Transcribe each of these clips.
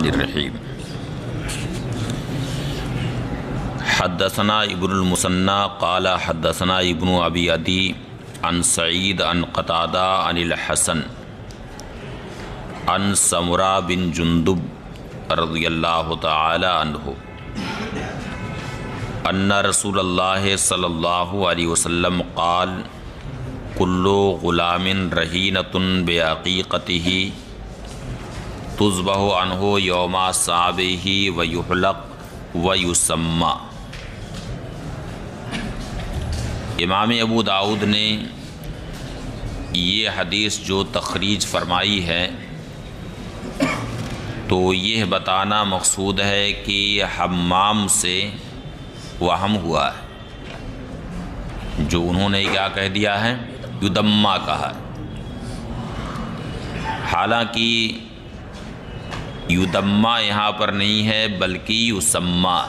الرحیم حدثنا ابن المثنى قال حدثنا ابن ابی عدی عن سعید عن قتادہ عن الحسن عن سمرہ بن جندب رضی اللہ تعالی عنہ ان رسول اللہ صلی اللہ علیہ وسلم قال کل غلام رہینۃ بعقیقتہ تذبح عنہ یوم صابہ ویحلق ویسمى۔ امام ابو داؤد نے یہ حدیث جو تخریج فرمائی ہے تو یہ بتانا مقصود ہے کہ حمام سے وہم ہوا ہے، جو انہوں نے کیا کہہ دیا ہے، یدمّا کہا ہے، حالانکہ یدمّا یہاں پر نہیں ہے بلکہ یسمّا۔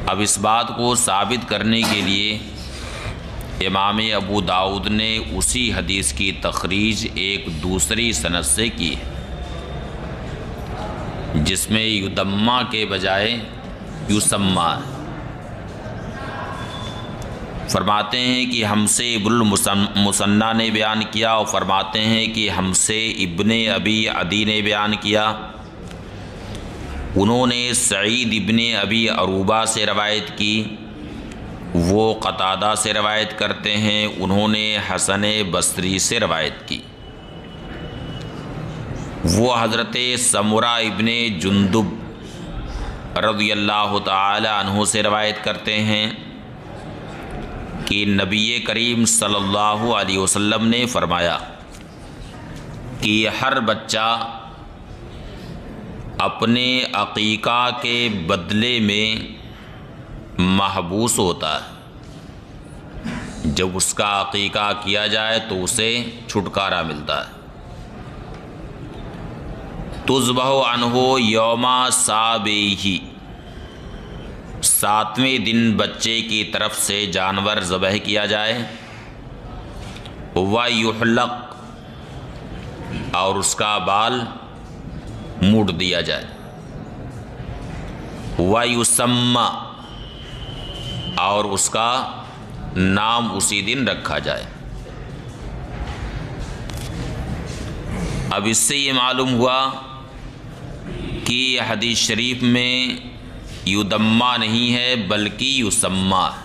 اب اس بات کو ثابت کرنے کے لیے امام ابو داؤد نے اسی حدیث کی تخریج ایک دوسری سند سے کی ہے، جس میں یدمّا کے بجائے یسمّا ہے۔ فرماتے ہیں کہ ہم سے ابن المثنى نے بیان کیا، اور فرماتے ہیں کہ ہم سے ابن ابی عدی نے بیان کیا، انہوں نے سعید ابن ابی عروبہ سے روایت کی، وہ قتادہ سے روایت کرتے ہیں، انہوں نے حسن بصری سے روایت کی، وہ حضرت سمرہ ابن جندب رضی اللہ تعالی عنہ سے روایت کرتے ہیں کہ نبی کریم صلی اللہ علیہ وسلم نے فرمایا کہ ہر بچہ اپنے عقیقہ کے بدلے میں محبوس ہوتا ہے، جب اس کا عقیقہ کیا جائے تو اسے چھٹکارا ملتا ہے۔ تذبح عنہ یوم صابہ، 7ویں دن بچے کی طرف سے جانور ذبح کیا جائے، وَيُحْلَقْ، اور اس کا بال موڑ دیا جائے، وَيُسَمَّى، اور اس کا نام اسی دن رکھا جائے۔ اب اس سے یہ معلوم ہوا کہ حدیث شریف میں یدمّا نہیں ہے بلکہ یسمّا ہے،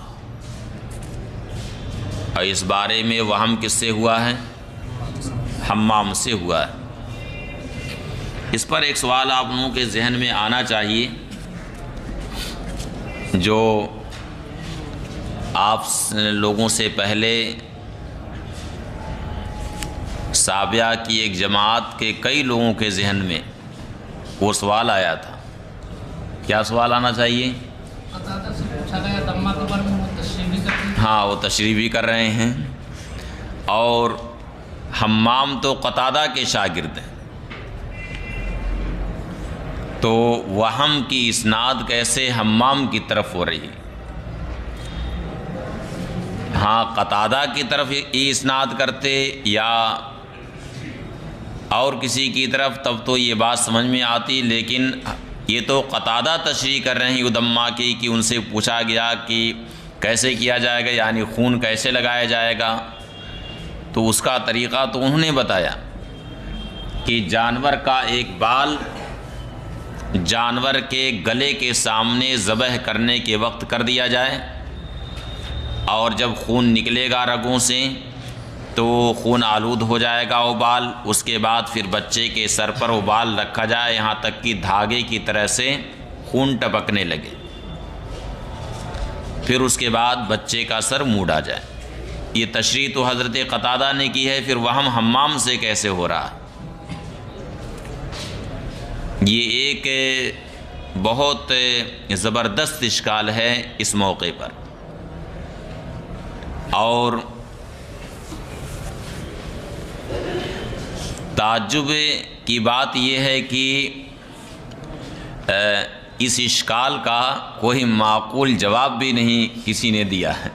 اور اس بارے میں وہم کس سے ہوا ہے، حمام سے ہوا ہے۔ اس پر ایک سوال آپ لوگوں کے ذہن میں آنا چاہیے، جو آپ لوگوں سے پہلے سابعہ کی ایک جماعت کے کئی لوگوں کے ذہن میں وہ سوال آیا تھا۔ کیا سوال آنا چاہیے؟ ہاں، وہ تشریح بھی کر رہے ہیں، اور حمام تو قتادہ کے شاگرد ہیں، تو وہم کی اسناد کیسے حمام کی طرف ہو رہی ہے؟ ہاں، قتادہ کی طرف یہ اسناد کرتے یا اور کسی کی طرف، تب تو یہ بات سمجھ میں آتی، لیکن یہ تو قتادہ تشریح کر رہے ہیں یدمّا کی، کہ ان سے پوچھا گیا کہ کیسے کیا جائے گا، یعنی خون کیسے لگایا جائے گا، تو اس کا طریقہ تو انہوں نے بتایا کہ جانور کا ایک بال جانور کے گلے کے سامنے ذبح کرنے کے وقت کر دیا جائے، اور جب خون نکلے گا رگوں سے تو خون آلود ہو جائے گا وہ بال، اس کے بعد پھر بچے کے سر پر وہ بال رکھا جائے یہاں تک کہ دھاگے کی طرح سے خون ٹپکنے لگے، پھر اس کے بعد بچے کا سر موڑا جائے۔ یہ تشریح تو حضرت قتادہ نے کی ہے، پھر وہم حمام سے کیسے ہو رہا ہے؟ یہ ایک بہت زبردست اشکال ہے اس موقع پر، اور تعجب کی بات یہ ہے کہ اس اشکال کا کوئی معقول جواب بھی نہیں کسی نے دیا ہے،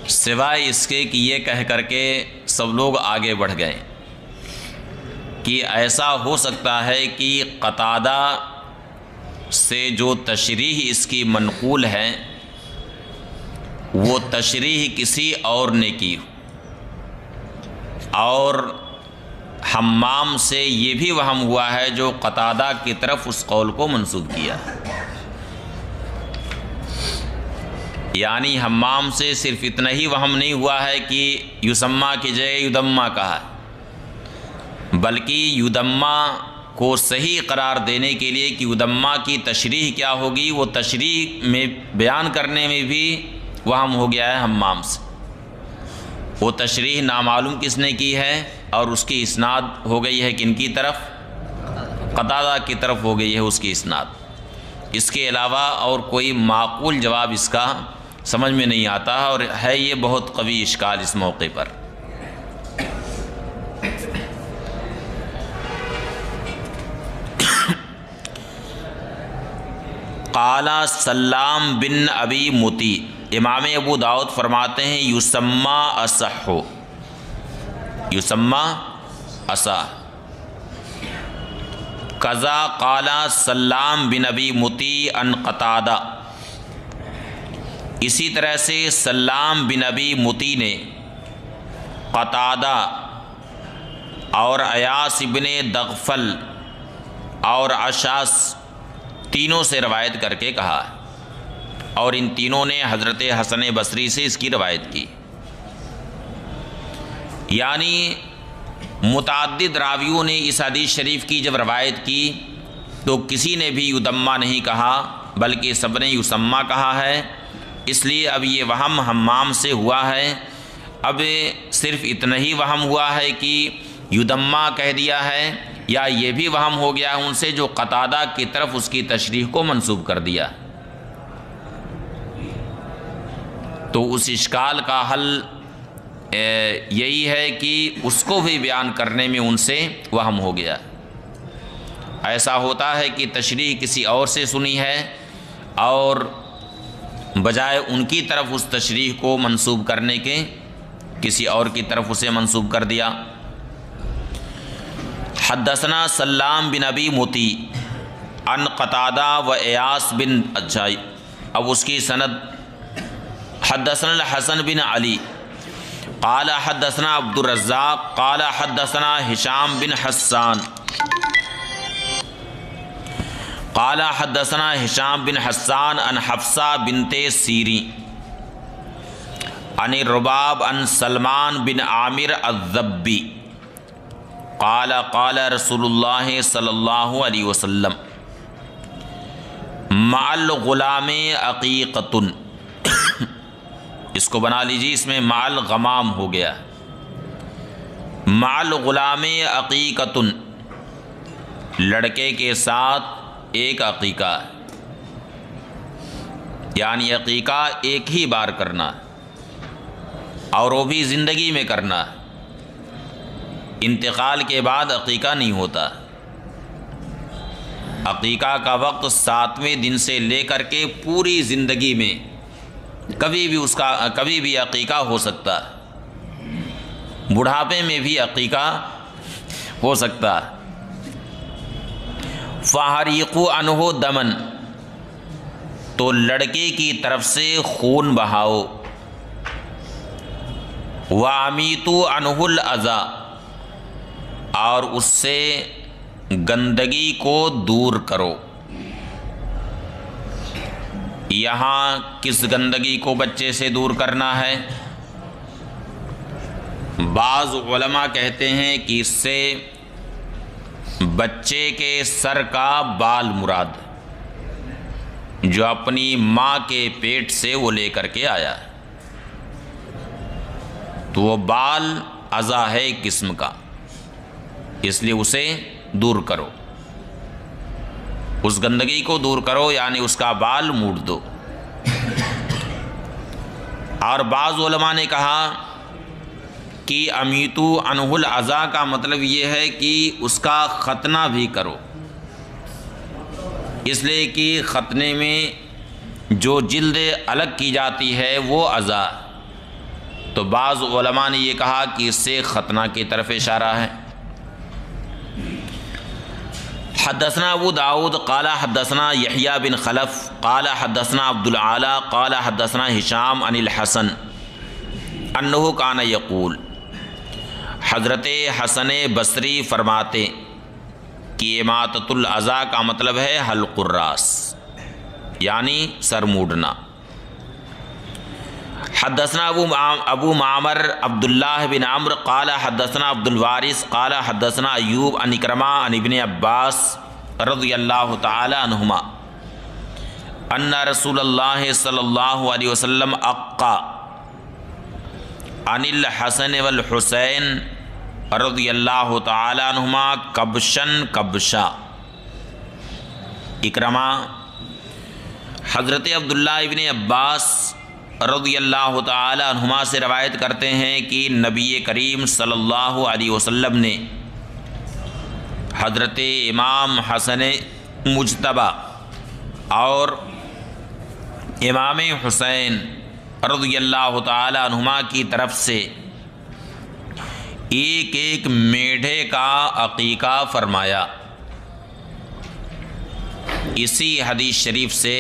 سوائے اس کے کہ یہ کہہ کر کے سب لوگ آگے بڑھ گئے کہ ایسا ہو سکتا ہے کہ قتادہ سے جو تشریح اس کی منقول ہے وہ تشریح کسی اور نے کی، اور حمام سے یہ بھی وہم ہوا ہے جو قتادہ کی طرف اس قول کو منسوب کیا، یعنی حمام سے صرف اتنا ہی وہم نہیں ہوا ہے کہ یسمہ کی جگہ یدمہ کہا، بلکہ یدمہ کو صحیح قرار دینے کے لیے کہ یدمہ کی تشریح کیا ہوگی وہ تشریح میں بیان کرنے میں بھی وہم ہو گیا ہے حمام سے۔ وہ تشریح نامعلوم کس نے کی ہے اور اس کی اسناد ہو گئی ہے کن کی طرف؟ قتادہ کی طرف ہو گئی ہے اس کی اسناد۔ اس کے علاوہ اور کوئی معقول جواب اس کا سمجھ میں نہیں آتا، اور ہے یہ بہت قوی اشکال اس موقع پر۔ قال سلام بن ابی متی، امام ابو داؤد فرماتے ہیں یسمى اصح، یسمى اصح قضا قال سلام بن ابی متی عن قتادہ، اسی طرح سے سلام بن ابی متی نے قتادہ اور ایاس بن دغفل اور اشعث تینوں سے روایت کر کے کہا، اور ان تینوں نے حضرت حسن بصری سے اس کی روایت کی، یعنی متعدد راویوں نے اس حدیث شریف کی جب روایت کی تو کسی نے بھی یدمہ نہیں کہا بلکہ سب نے یسمہ کہا ہے، اس لیے اب یہ وہم حمام سے ہوا ہے۔ اب صرف اتنا ہی وہم ہوا ہے کہ یدمہ کہہ دیا ہے، یا یہ بھی وہم ہو گیا ہے ان سے جو قتادہ کی طرف اس کی تشریح کو منسوب کر دیا، تو اس اشکال کا حل یہی ہے کہ اس کو بھی بیان کرنے میں ان سے وہم ہو گیا۔ ایسا ہوتا ہے کہ تشریح کسی اور سے سنی ہے اور بجائے ان کی طرف اس تشریح کو منسوب کرنے کے کسی اور کی طرف اسے منسوب کر دیا۔ حدثنا سلام بن ابی متی عن قتادہ و ایاس بن، اچھا اب اس کی سند، حدثنا الحسن بن علی قال حدثنا عبد الرزاق قال حدثنا ہشام بن حسان قال حدثنا ہشام بن حسان عن حفصہ بنت سیری عن الرباب عن سلمان بن عامر الضبی قال قال رسول اللہ صلی اللہ علیہ وسلم مع الغلام عقیقۃ، اس کو بنا لیجیے، اس میں مع الغمام ہو گیا، مع الغلام عقیقۃ، لڑکے کے ساتھ ایک عقیقہ، یعنی عقیقہ ایک ہی بار کرنا اور وہ بھی زندگی میں کرنا، انتقال کے بعد عقیقہ نہیں ہوتا۔ عقیقہ کا وقت 7ویں دن سے لے کر کے پوری زندگی میں کبھی بھی عقیقہ ہو سکتا، بڑھاپے میں بھی عقیقہ ہو سکتا۔ فَحَرِّقُوا عَنْهُ دَمًا، تو لڑکے کی طرف سے خون بہاؤ، وَأَمِيتُوا عَنْهُ الْأَذَى، اور اس سے گندگی کو دور کرو۔ یہاں کس گندگی کو بچے سے دور کرنا ہے؟ بعض علماء کہتے ہیں کہ اس سے بچے کے سر کا بال مراد، جو اپنی ماں کے پیٹ سے وہ لے کر کے آیا، تو وہ بال اذا ہے ایک قسم کا، اس لیے اسے دور کرو، اس گندگی کو دور کرو، یعنی اس کا بال موڑ دو۔ اور بعض علماء نے کہا کہ امیتو عنہ الاذی کا مطلب یہ ہے کہ اس کا ختنہ بھی کرو، اس لیے کہ ختنے میں جو جلد الگ کی جاتی ہے وہ اذی، تو بعض علماء نے یہ کہا کہ اس سے ختنہ کی طرف اشارہ ہے۔ حدثنا ابو داود قال حدثنا یحییٰ بن خلف قال حدثنا عبد العالی قال حدثنا ہشام عن الحسن انہ کان یقول، حضرت حسن بصری فرماتے کہ اماطۃ الاذی کا مطلب ہے حلق الراس، یعنی سر موڑنا۔ حدثنا ابو معمر عبداللہ بن عمرو قال حدثنا عبد الوارث قال حدثنا ایوب عن اکرمہ عن ابن عباس رضی اللہ تعالی عنہما ان رسول اللہ صلی اللہ علیہ وسلم اقا عن الحسن والحسین رضی اللہ تعالی عنہما کبشن کبشا۔ اکرمہ حضرت عبداللہ ابن عباس رضی اللہ تعالی عنہما سے روایت کرتے ہیں کہ نبی کریم صلی اللہ علیہ وسلم نے حضرت امام حسن مجتبی اور امام حسین رضی اللہ تعالی عنہما کی طرف سے ایک ایک میڈھے کا عقیقہ فرمایا۔ اسی حدیث شریف سے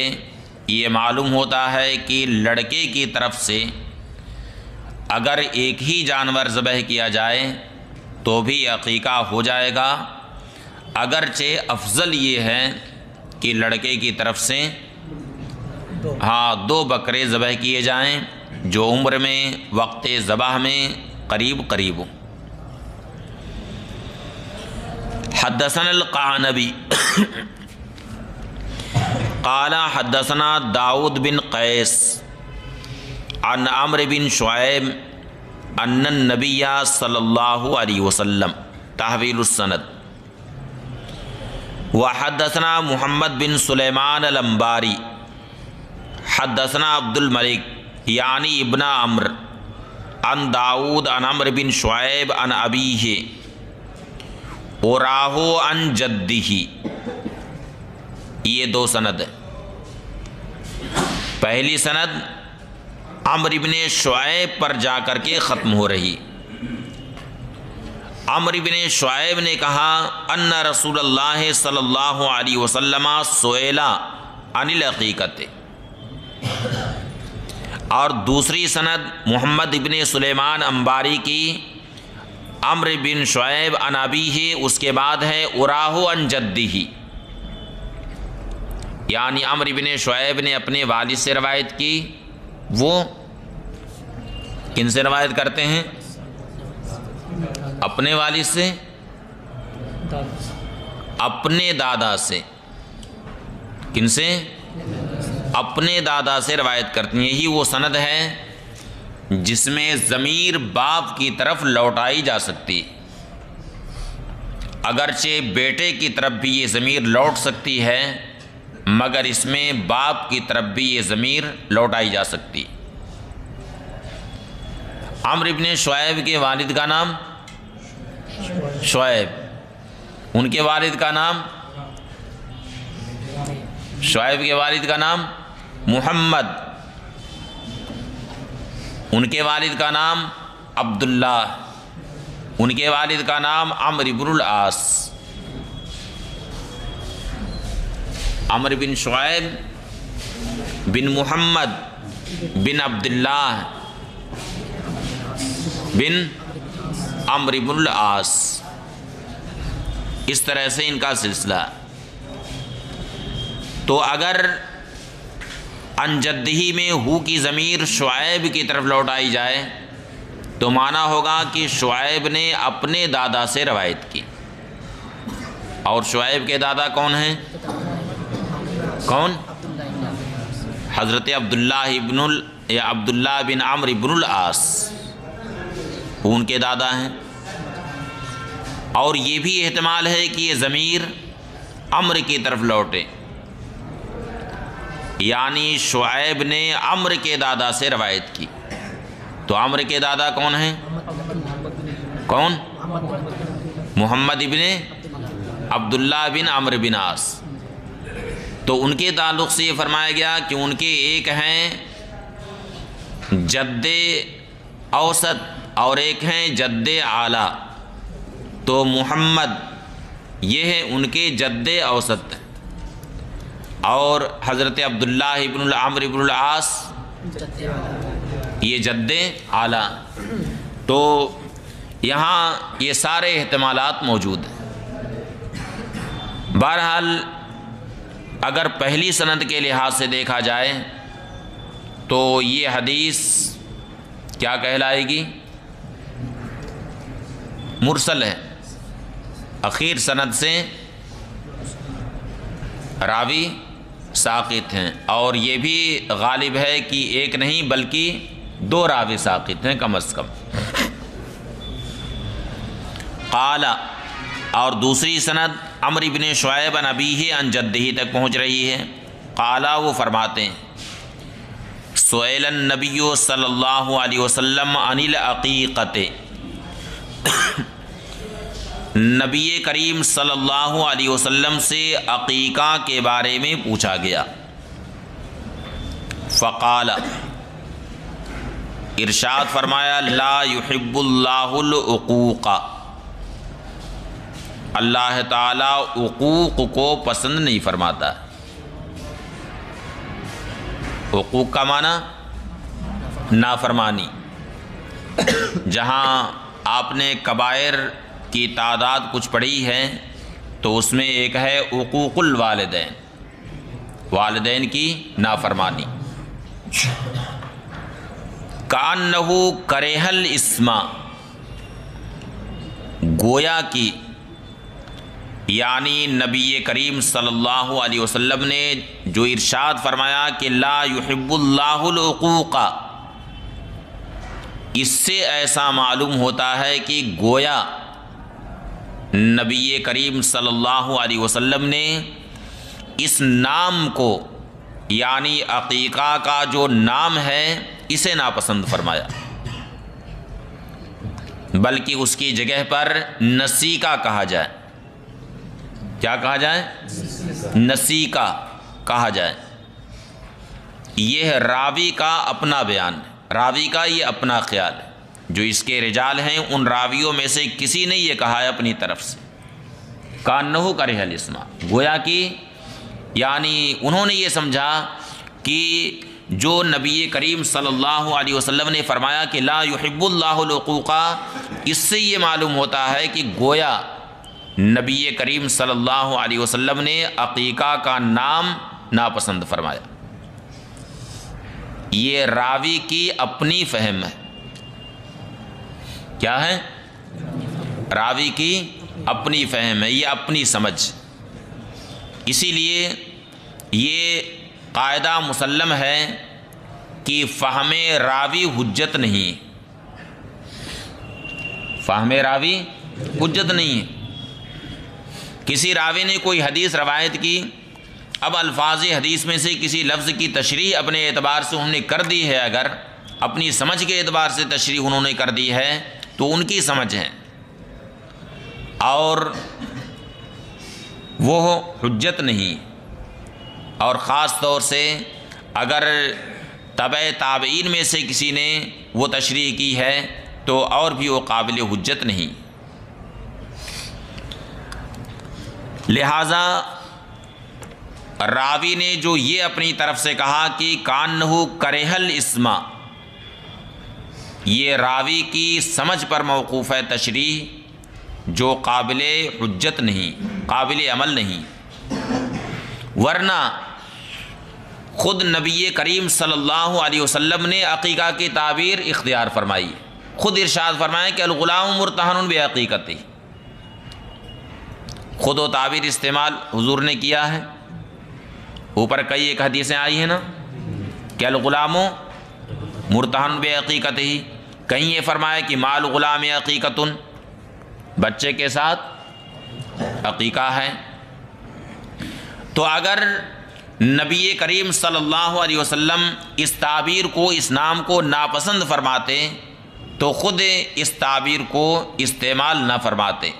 یہ معلوم ہوتا ہے کہ لڑکے کی طرف سے اگر ایک ہی جانور ذبح کیا جائے تو بھی عقیقہ ہو جائے گا، اگرچہ افضل یہ ہے کہ لڑکے کی طرف سے 2 بکرے ذبح کیے جائیں جو عمر میں وقت ذبح میں قریب قریب ہوں۔ حدثنا القعنبی قال حدثنا داود بن قیس عن عمرو بن شعیب ان النبی صلی اللہ علیہ وسلم تحویل السند۔ وحدثنا محمد بن سلیمان الانباری حدثنا عبد الملک یعنی ابن عمرو عن داود عن عمرو بن شعیب عن ابیہ وراہ عن جدہ۔ یہ 2 سند ہے۔ پہلی سند عمرو بن شعیب پر جا کر کے ختم ہو رہی۔ عمرو بن شعیب نے کہا ان رسول اللہ صلی اللہ علیہ وسلم سئل عن العقیقۃ، اور دوسری سند محمد بن سلیمان انباری کی عمرو بن شعیب عن ابیہ، اس کے بعد ہے اراہ عن جدہ، یعنی عمرو بن شعیب نے اپنے والد سے روایت کی۔ وہ کن سے روایت کرتے ہیں؟ اپنے والد سے، اپنے دادا سے۔ کن سے؟ اپنے دادا سے روایت کرتے ہیں۔ یہی وہ سند ہے جس میں ضمیر باپ کی طرف لوٹائی جا سکتی، اگرچہ بیٹے کی طرف بھی یہ ضمیر لوٹ سکتی ہے، مگر اس میں باپ کی طرف بھی یہ ضمیر لوٹائی جا سکتی۔ عمرو بن شعیب کے والد کا نام شعیب، ان کے والد کا نام شعیب کے والد کا نام محمد، ان کے والد کا نام عبداللہ، ان کے والد کا نام عمرو بن العاص۔ عمرو بن شعیب بن محمد بن عبداللہ بن عمرو بن العاص، اس طرح سے ان کا سلسلہ۔ تو اگر عن جدہ میں ہو کی ضمیر شعیب کی طرف لوٹائی جائے تو معنی ہوگا کہ شعیب نے اپنے دادا سے روایت کی، اور شعیب کے دادا کون ہیں؟ کون؟ حضرت عبداللہ بن عمرو بن العاص، وہ ان کے دادا ہیں۔ اور یہ بھی احتمال ہے کہ یہ ضمیر عمرو کی طرف لوٹے، یعنی شعیب نے عمرو کے دادا سے روایت کی۔ تو عمرو کے دادا کون ہیں؟ کون؟ محمد ابن عبداللہ بن عمرو بن عاص۔ تو ان کے تعلق سے یہ فرمایا گیا کہ ان کے ایک ہیں جد اوسط اور ایک ہیں جد اعلیٰ، تو محمد یہ ہے ان کے جد اوسط، اور حضرت عبداللہ ابن عمرو ابن العاص یہ جد اعلیٰ۔ تو یہاں یہ سارے احتمالات موجود ہیں۔ بہرحال اگر پہلی سند کے لحاظ سے دیکھا جائے تو یہ حدیث کیا کہلائے گی؟ مرسل ہے، اخیر سند سے راوی ساقط ہیں، اور یہ بھی غالب ہے کہ ایک نہیں بلکہ 2 راوی ساقط ہیں کم از کم۔ قال، اور دوسری سند عمرو بن شعیب عن ابیہ عن جدہ تک پہنچ رہی ہے۔ قال، وہ فرماتے ہیں سئل النبی صلی اللہ علیہ وسلم عن العقیقۃ، نبی کریم صلی اللہ علیہ وسلم سے عقیقہ کے بارے میں پوچھا گیا۔ فقال، ارشاد فرمایا لا يحب اللہ العقوق، اللہ تعالیٰ عقوق کو پسند نہیں فرماتا۔ عقوق کا معنی نافرمانی۔ جہاں آپ نے کبائر کی تعداد کچھ پڑھی ہے تو اس میں ایک ہے عقوق الوالدین، والدین کی نافرمانی۔ کأنہ کرہ الاسم، گویا کی یعنی نبی کریم صلی اللہ علیہ وسلم نے جو ارشاد فرمایا کہ لا يحب اللہ العقوق، اس سے ایسا معلوم ہوتا ہے کہ گویا نبی کریم صلی اللہ علیہ وسلم نے اس نام کو یعنی عقیقہ کا جو نام ہے اسے ناپسند فرمایا، بلکہ اس کی جگہ پر نسیکہ کہا جائے۔ کیا کہا جائے؟ نسیکہ کہا جائے۔ یہ راوی کا اپنا بیان ہے، راوی کا یہ اپنا خیال ہے، جو اس کے رجال ہیں ان راویوں میں سے کسی نے یہ کہا ہے اپنی طرف سے۔ کأنہ کرہ الاسم، گویا کہ یعنی انہوں نے یہ سمجھا کہ جو نبی کریم صلی اللہ علیہ وسلم نے فرمایا کہ لا يحب اللہ العقوق، اس سے یہ معلوم ہوتا ہے کہ گویا نبی کریم صلی اللہ علیہ وسلم نے عقیقہ کا نام ناپسند فرمایا۔ یہ راوی کی اپنی فہم ہے۔ کیا ہے؟ راوی کی اپنی فہم ہے، یہ اپنی سمجھ۔ اسی لیے یہ قاعدہ مسلم ہے کہ فہم راوی حجت نہیں، فہم راوی حجت نہیں ہے۔ کسی راوی نے کوئی حدیث روایت کی، اب الفاظ حدیث میں سے کسی لفظ کی تشریح اپنے اعتبار سے انہوں نے کر دی ہے، اگر اپنی سمجھ کے اعتبار سے تشریح انہوں نے کر دی ہے تو ان کی سمجھ ہے، اور وہ حجت نہیں۔ اور خاص طور سے اگر تبع تابعین میں سے کسی نے وہ تشریح کی ہے تو اور بھی وہ قابل حجت نہیں۔ لہٰذا راوی نے جو یہ اپنی طرف سے کہا کہ کأنہ کرہ الاسم، یہ راوی کی سمجھ پر موقوف ہے تشریح، جو قابل حجت نہیں، قابل عمل نہیں۔ ورنہ خود نبی کریم صلی اللہ علیہ وسلم نے عقیقہ کی تعبیر اختیار فرمائی، خود ارشاد فرمایا کہ الغلام مرتہن بعقیقتہ، خود و تعبیر استعمال حضور نے کیا ہے۔ اوپر کئی ایک حدیثیں آئی ہیں نا کہ الغلام مرتہن بعقیقتہ، کہیں یہ فرمایا کہ مال غلام عقیقۃ، بچے کے ساتھ عقیقہ ہے۔ تو اگر نبی کریم صلی اللہ علیہ وسلم اس تعبیر کو، اس نام کو ناپسند فرماتے تو خود اس تعبیر کو استعمال نہ فرماتے،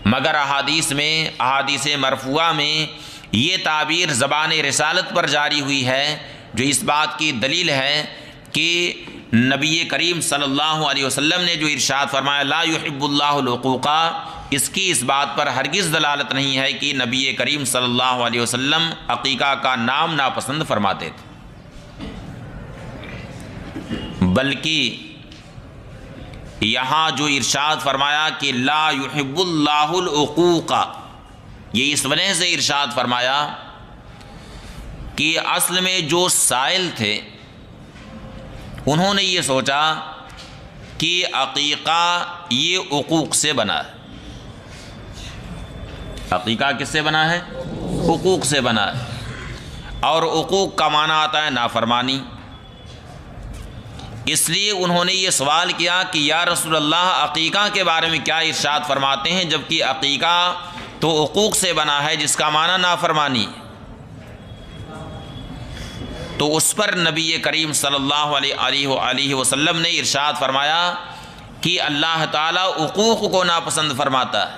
مگر احادیث میں، احادیث مرفوعہ میں یہ تعبیر زبان رسالت پر جاری ہوئی ہے، جو اس بات کی دلیل ہے کہ نبی کریم صلی اللہ علیہ وسلم نے جو ارشاد فرمایا لا یحب اللہ العقوق، اس کی اس بات پر ہرگز دلالت نہیں ہے کہ نبی کریم صلی اللہ علیہ وسلم عقیقہ کا نام ناپسند فرماتے تھے، بلکہ یہاں جو ارشاد فرمایا کہ لا یحب اللہ العقوق، یہ اس وجہ سے ارشاد فرمایا کہ اصل میں جو سائل تھے انہوں نے یہ سوچا کہ عقیقہ یہ عقوق سے بنا ہے۔ عقیقہ کس سے بنا ہے؟ عقوق سے بنا ہے، اور عقوق کا معنی آتا ہے نافرمانی۔ اس لیے انہوں نے یہ سوال کیا کہ یا رسول اللہ عقیقہ کے بارے میں کیا ارشاد فرماتے ہیں، جبکہ عقیقہ تو عقوق سے بنا ہے جس کا معنی نافرمانی۔ تو اس پر نبی کریم صلی اللہ علیہ وسلم نے ارشاد فرمایا کہ اللہ تعالیٰ عقوق کو ناپسند فرماتا ہے،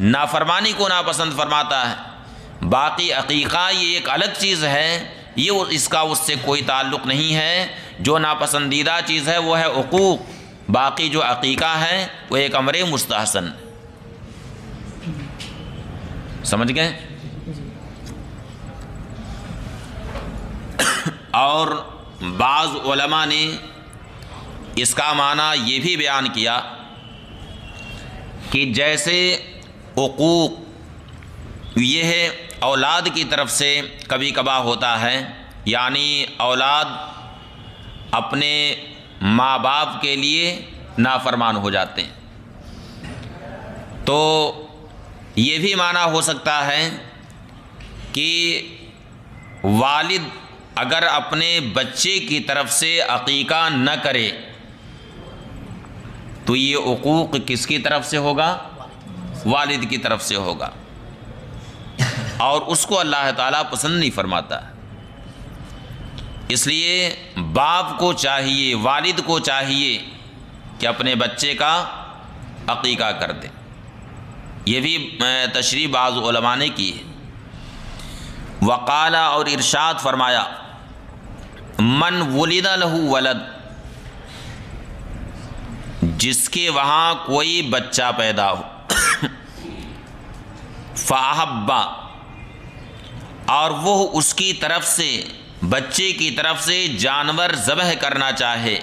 نافرمانی کو ناپسند فرماتا ہے۔ باقی عقیقہ یہ ایک الگ چیز ہے، یہ اس کا اس سے کوئی تعلق نہیں ہے۔ جو ناپسندیدہ چیز ہے وہ ہے عقوق، باقی جو عقیقہ ہے وہ ایک امر مستحسن۔ سمجھ گئے؟ اور بعض علماء نے اس کا معنی یہ بھی بیان کیا کہ جیسے عقوق یہ ہے اولاد کی طرف سے کبھی کبھار ہوتا ہے، یعنی اولاد اپنے ماں باپ کے لیے نافرمان ہو جاتے ہیں، تو یہ بھی معنی ہو سکتا ہے کہ والد اگر اپنے بچے کی طرف سے عقیقہ نہ کرے تو یہ عقوق کس کی طرف سے ہوگا؟ والد کی طرف سے ہوگا، اور اس کو اللہ تعالیٰ پسند نہیں فرماتا۔ اس لیے باپ کو چاہیے، والد کو چاہیے کہ اپنے بچے کا عقیقہ کر دے۔ یہ بھی تشریح بعض علماء نے کی ہے۔ وقال، اور ارشاد فرمایا من ولد لہ ولد، جس کے وہاں کوئی بچہ پیدا ہو، فاحبا، اور وہ اس کی طرف سے، بچے کی طرف سے جانور ذبح کرنا چاہے،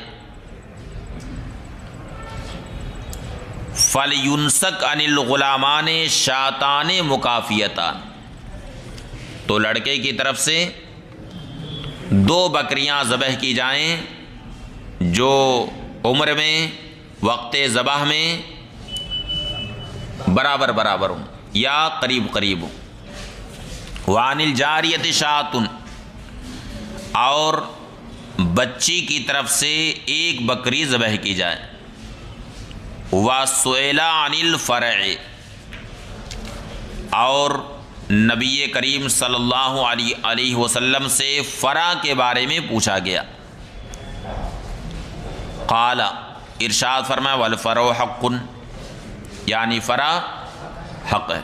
فَلْيُنْسَكْ عَنِ الْغُلَامَانِ شَاتَانِ مُكَافِيَتَانِ، تو لڑکے کی طرف سے 2 بکریاں ذبح کی جائیں جو عمر میں، وقت ذبح میں برابر برابر ہوں یا قریب قریب ہوں۔ وَعَنِ الْجَارِيَةِ شَاتٌ، اور بچی کی طرف سے 1 بکری ذبح کی جائے۔ وَسُئِلَ عَنِ الْفَرْعِ، اور نبی کریم صلی اللہ علیہ وسلم سے فرع کے بارے میں پوچھا گیا۔ قال، ارشاد فرمایا والفرع حق، یعنی فرع حق ہے۔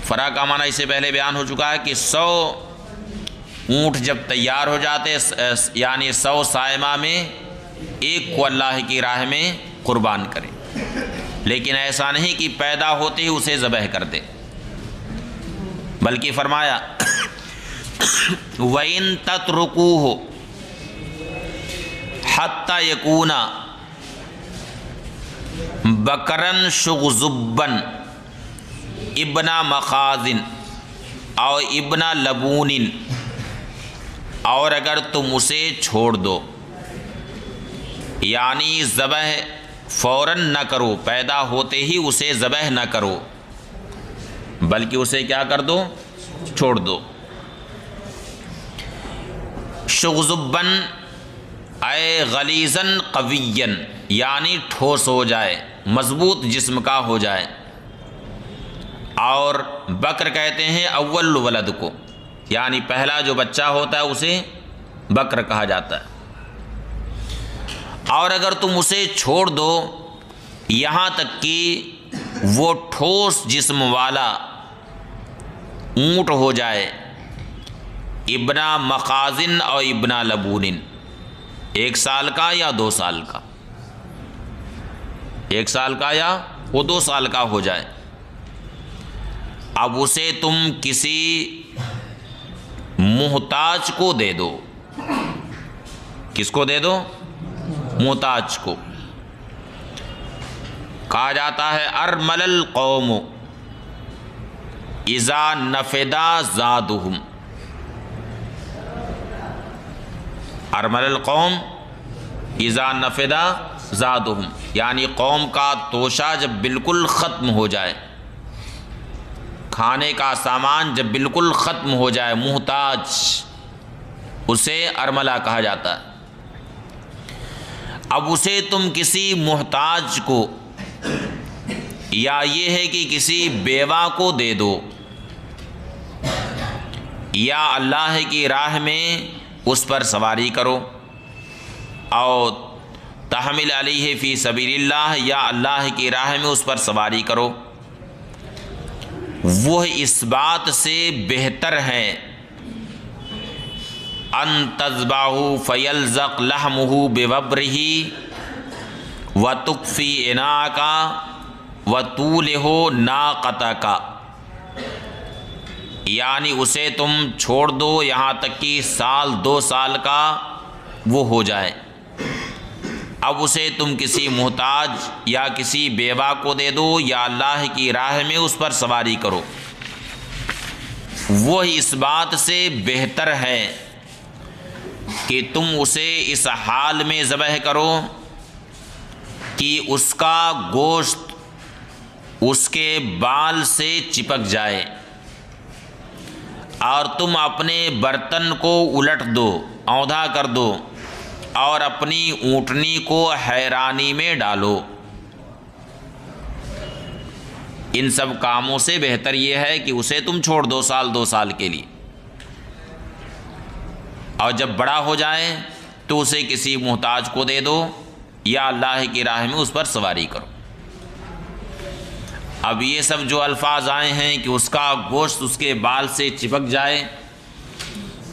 فرع کا معنی اس سے پہلے بیان ہو چکا ہے کہ 100 اونٹ جب تیار ہو جاتے، یعنی 100 صائمہ میں 1 کو اللہ کی راہ میں قربان کرے، لیکن ایسا نہیں کہ پیدا ہوتے ہی اسے ذبح کر دے، بلکہ فرمایا وَإِن تَتْرُكُوهُ حَتَّى يَكُونَ بَكْرًا شُغْزُبًّا ابن مخازن او ابن لبون، اور اگر تم اسے چھوڑ دو، یعنی ذبح فوراً نہ کرو، پیدا ہوتے ہی اسے ذبح نہ کرو، بلکہ اسے کیا کر دو؟ چھوڑ دو۔ شغزبن اے غلیظاً قویاً، یعنی ٹھوس ہو جائے، مضبوط جسم کا ہو جائے۔ اور بکر کہتے ہیں اول ولد کو، یعنی پہلا جو بچہ ہوتا ہے اسے بکر کہا جاتا ہے۔ اور اگر تم اسے چھوڑ دو یہاں تک کہ وہ ٹھوس جسم والا اونٹ ہو جائے، ابن مخازن اور ابن لبون، 1 سال کا یا 2 سال کا، 1 سال کا یا وہ 2 سال کا ہو جائے، اب اسے تم کسی محتاج کو دے دو۔ کس کو دے دو؟ محتاج کو۔ کہا جاتا ہے ارمل القوم اذا نفدا زادہم، ارمل القوم اذا نفدا زادہم، یعنی قوم کا توشہ جب بالکل ختم ہو جائے، کھانے کا سامان جب بالکل ختم ہو جائے، محتاج، اسے ارملہ کہا جاتا ہے۔ اب اسے تم کسی محتاج کو یا یہ ہے کہ کسی بیوہ کو دے دو، یا اللہ کی راہ میں اس پر سواری کرو، اور تحمل علیہ فی سبیل اللہ، یا اللہ کی راہ میں اس پر سواری کرو، وہ اس بات سے بہتر ہے ان تذبحوا فیلزق لحمہ بوبرہ وتکفی اناءک وتولہ ناقتک، یعنی اسے تم چھوڑ دو یہاں تک کہ 1-2 سال کا وہ ہو جائے، اب اسے تم کسی محتاج یا کسی بیوہ کو دے دو، یا اللہ کی راہ میں اس پر سواری کرو، وہ اس بات سے بہتر ہے کہ تم اسے اس حال میں ذبح کرو کہ اس کا گوشت اس کے بال سے چپک جائے، اور تم اپنے برتن کو الٹ دو، اوندا کر دو، اور اپنی اونٹنی کو حیرانی میں ڈالو۔ ان سب کاموں سے بہتر یہ ہے کہ اسے تم چھوڑ دو 2 سال کے لیے، اور جب بڑا ہو جائے تو اسے کسی محتاج کو دے دو، یا اللہ کی راہ میں اس پر سواری کرو۔ اب یہ سب جو الفاظ آئے ہیں کہ اس کا گوشت اس کے بال سے چپک جائے،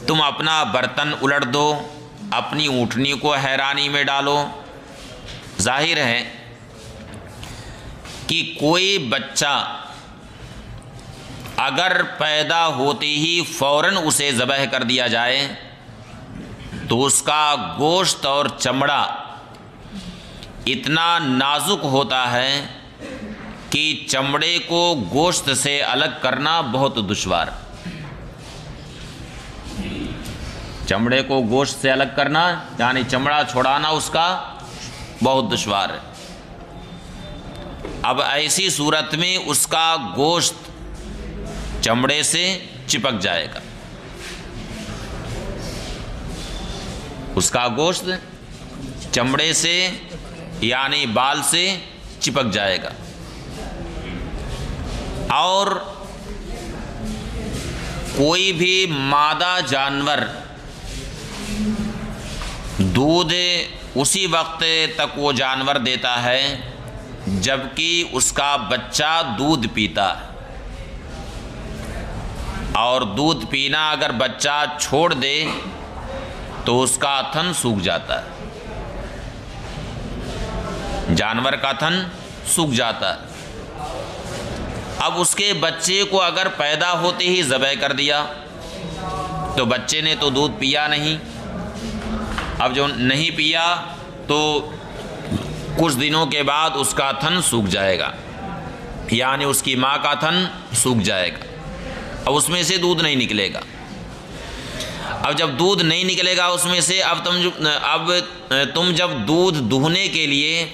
تم اپنا برتن الٹ دو، اپنی اونٹنی کو حیرانی میں ڈالو، ظاہر ہے کہ کوئی بچہ اگر پیدا ہوتے ہی فوراً اسے ذبح کر دیا جائے تو اس کا گوشت اور چمڑا اتنا نازک ہوتا ہے کہ چمڑے کو گوشت سے الگ کرنا بہت دشوار، چمڑے کو گوشت سے الگ کرنا یعنی چمڑا چھڑانا اس کا بہت دشوار ہے۔ اب ایسی صورت میں اس کا گوشت چمڑے سے چپک جائے گا، اس کا گوشت چمڑے سے یعنی بال سے چپک جائے گا، اور کوئی بھی مادہ جانور دودھ اسی وقت تک وہ جانور دیتا ہے جبکہ اس کا بچہ دودھ پیتا ہے، اور دودھ پینا اگر بچہ چھوڑ دے تو اس کا تھن سوکھ جاتا ہے، جانور کا تھن سوکھ جاتا ہے۔ اب اس کے بچے کو اگر پیدا ہوتے ہی ذبح کر دیا تو بچے نے تو دودھ پیا نہیں، اب جو نہیں پیا تو کچھ دنوں کے بعد اس کا تھن سوکھ جائے گا، یعنی اس کی ماں کا تھن سوکھ جائے گا، اب اس میں سے دودھ نہیں نکلے گا۔ اب جب دودھ نہیں نکلے گا اس میں سے، اب تم جب دودھ دہنے کے لیے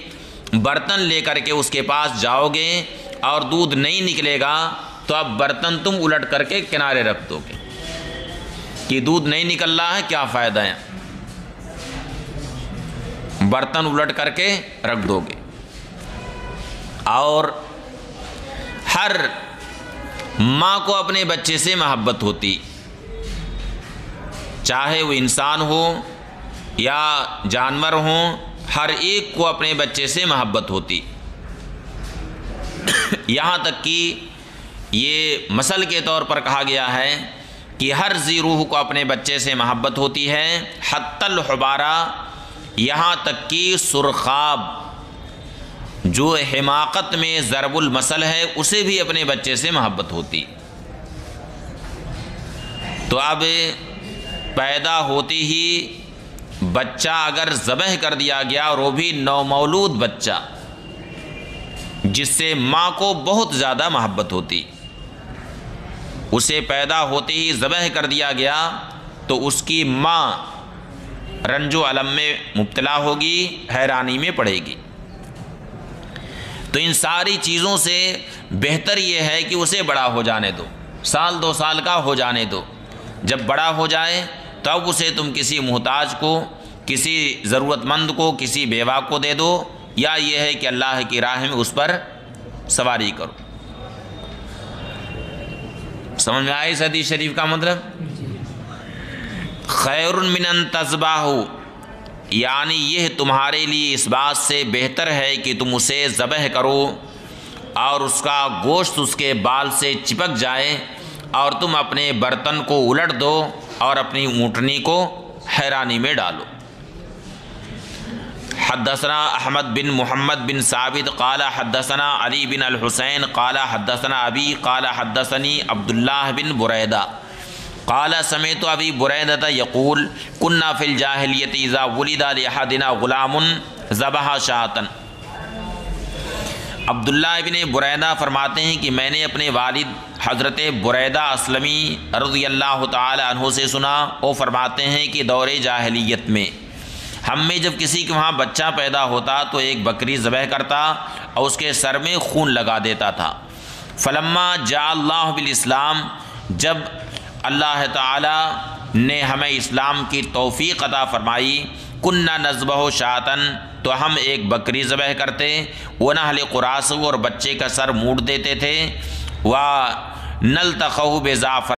برتن لے کر کے اس کے پاس جاؤ گے اور دودھ نہیں نکلے گا تو اب برتن تم الٹ کر کے کنارے رکھ دو گے کہ دودھ نہیں نکل رہا ہے، کیا فائدہ ہے، برتن الٹ کر کے رکھ دو گے۔ اور ہر ماں کو اپنے بچے سے محبت ہوتی، چاہے وہ انسان ہو یا جانور ہوں، ہر ایک کو اپنے بچے سے محبت ہوتی، یہاں تک کہ یہ مثل کے طور پر کہا گیا ہے کہ ہر ذی روح کو اپنے بچے سے محبت ہوتی ہے، حتی الحبارہ، یہاں تک کہ سرخاب جو حماقت میں ضرب المثل ہے اسے بھی اپنے بچے سے محبت ہوتی۔ تو اب پیدا ہوتی ہی بچہ اگر ذبح کر دیا گیا اور وہ بھی نومولود بچہ جس سے ماں کو بہت زیادہ محبت ہوتی، اسے پیدا ہوتے ہی ذبح کر دیا گیا تو اس کی ماں رنج و الم میں مبتلا ہوگی، حیرانی میں پڑے گی۔ تو ان ساری چیزوں سے بہتر یہ ہے کہ اسے بڑا ہو جانے دو، 1-2 سال کا ہو جانے دو۔ جب بڑا ہو جائے تب اسے تم کسی محتاج کو، کسی ضرورت مند کو، کسی بیوہ کو دے دو، یا یہ ہے کہ اللہ کی راہ میں اس پر سواری کرو۔ سمجھ میں آئی اس حدیث شریف کا مطلب؟ خیر من ان تذبحوا، یعنی یہ تمہارے لیے اس بات سے بہتر ہے کہ تم اسے ذبح کرو اور اس کا گوشت اس کے بال سے چپک جائے اور تم اپنے برتن کو الٹ دو اور اپنی اونٹنی کو حیرانی میں ڈالو۔ حدثنا احمد بن محمد بن ثابت قال حدثنا علی بن الحسین قال حدثنا ابی قال حدثنی عبداللہ بن بریدہ قال سمعت ابی بریدہ یقول كنا فی الجاہلیۃ اذا ولد لاحدنا غلام ذبح شاة۔ عبداللہ بن بریدہ فرماتے ہیں کہ میں نے اپنے والد حضرت بریدہ اسلمی رضی اللہ تعالی عنہ سے سنا، وہ فرماتے ہیں کہ دور جاہلیت میں ہم میں جب کسی کے وہاں بچہ پیدا ہوتا تو ایک بکری ذبح کرتا اور اس کے سر میں خون لگا دیتا تھا۔ فلما جاء اللہ بالاسلام، جب اللہ تعالی نے ہمیں اسلام کی توفیق عطا فرمائی، کننا نذبح شاطن، تو ہم ایک بکری ذبح کرتے، ونحلق راسہ، اور بچے کا سر موڑ دیتے تھے، ونلتقہ بزعفران،